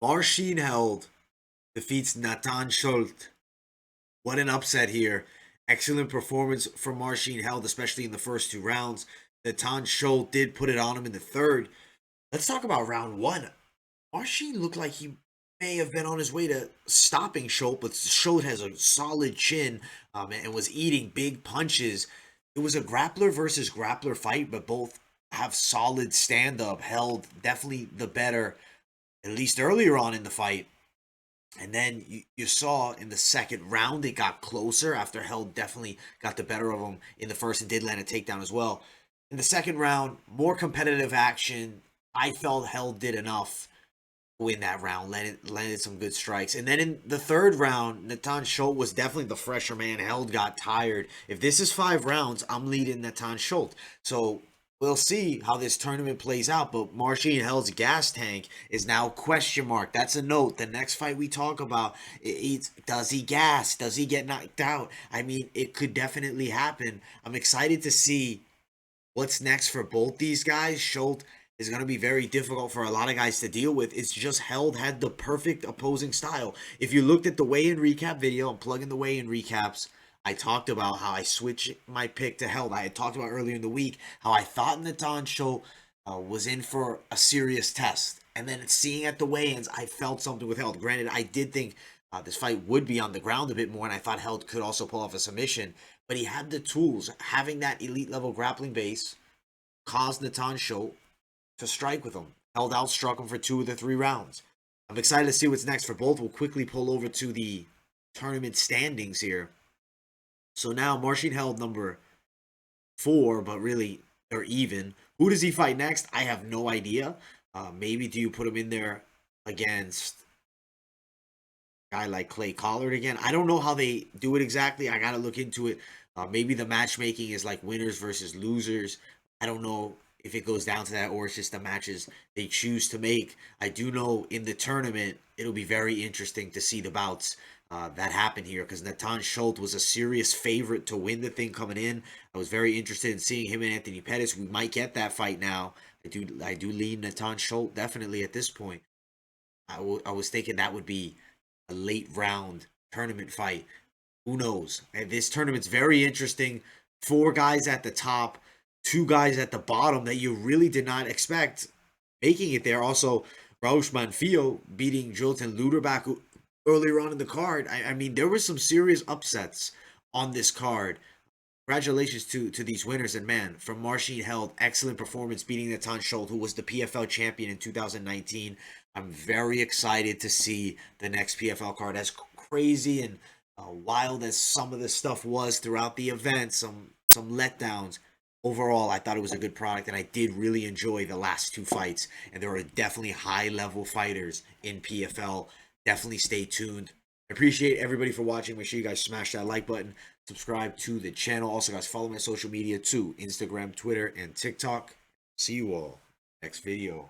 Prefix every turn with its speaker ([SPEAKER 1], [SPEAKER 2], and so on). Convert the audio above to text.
[SPEAKER 1] Marcin Held defeats Natan Schulte. What an upset here. Excellent performance from Marcin Held, especially in the first two rounds. Natan Schulte did put it on him in the third. Let's talk about round one. Marcin looked like he may have been on his way to stopping Schulte, but Schulte has a solid chin and was eating big punches. It was a grappler versus grappler fight, but both have solid stand up. Held definitely the better, at least earlier on in the fight. And then you saw in the second round it got closer after Held definitely got the better of him in the first and did land a takedown as well. In the second round, more competitive action. I felt Held did enough to win that round, landed some good strikes. And then in the third round, Natan Schulte was definitely the fresher man. Held got tired. If this is 5 rounds, I'm leading Natan Schulte. So we'll see how this tournament plays out, but Marcin Held's gas tank is now question mark. That's a note. The next fight we talk about, does he gas? Does he get knocked out? I mean, it could definitely happen. I'm excited to see what's next for both these guys. Schulte is going to be very difficult for a lot of guys to deal with. It's just Held had the perfect opposing style. If you looked at the weigh-in recap video, I'm plugging the weigh-in recaps. I talked about how I switched my pick to Held. I had talked about earlier in the week how I thought Natan Schulte was in for a serious test. And then seeing at the weigh-ins, I felt something with Held. Granted, I did think this fight would be on the ground a bit more, and I thought Held could also pull off a submission. But he had the tools. Having that elite level grappling base caused Natan Schulte to strike with him. Held outstruck him for 2 of the 3 rounds. I'm excited to see what's next for both. We'll quickly pull over to the tournament standings here. So now Marcin Held number 4, but really they're even. Who does he fight next? I have no idea. Maybe do you put him in there against a guy like Clay Collard again? I don't know how they do it exactly. I got to look into it. Maybe the matchmaking is like winners versus losers. I don't know if it goes down to that or it's just the matches they choose to make. I do know in the tournament, it'll be very interesting to see the bouts that happened here because Natan Schulte was a serious favorite to win the thing coming in. I was very interested in seeing him and Anthony Pettis. We might get that fight now. I do lean Natan Schulte definitely at this point. I was thinking that would be a late round tournament fight. Who knows? And this tournament's very interesting. 4 guys at the top, 2 guys at the bottom that you really did not expect making it there. Also, Raush Manfio beating Joilton Lutterbach earlier on in the card. I mean, there were some serious upsets on this card. Congratulations to these winners. And man, from Marcin Held, excellent performance beating Natan Schulte, who was the PFL champion in 2019. I'm very excited to see the next PFL card. As crazy and wild as some of the stuff was throughout the event, some letdowns. Overall, I thought it was a good product, and I did really enjoy the last 2 fights. And there are definitely high-level fighters in PFL. Definitely stay tuned. I appreciate everybody for watching. Make sure you guys smash that like button. Subscribe to the channel. Also, guys, follow my social media too. Instagram, Twitter, and TikTok. See you all next video.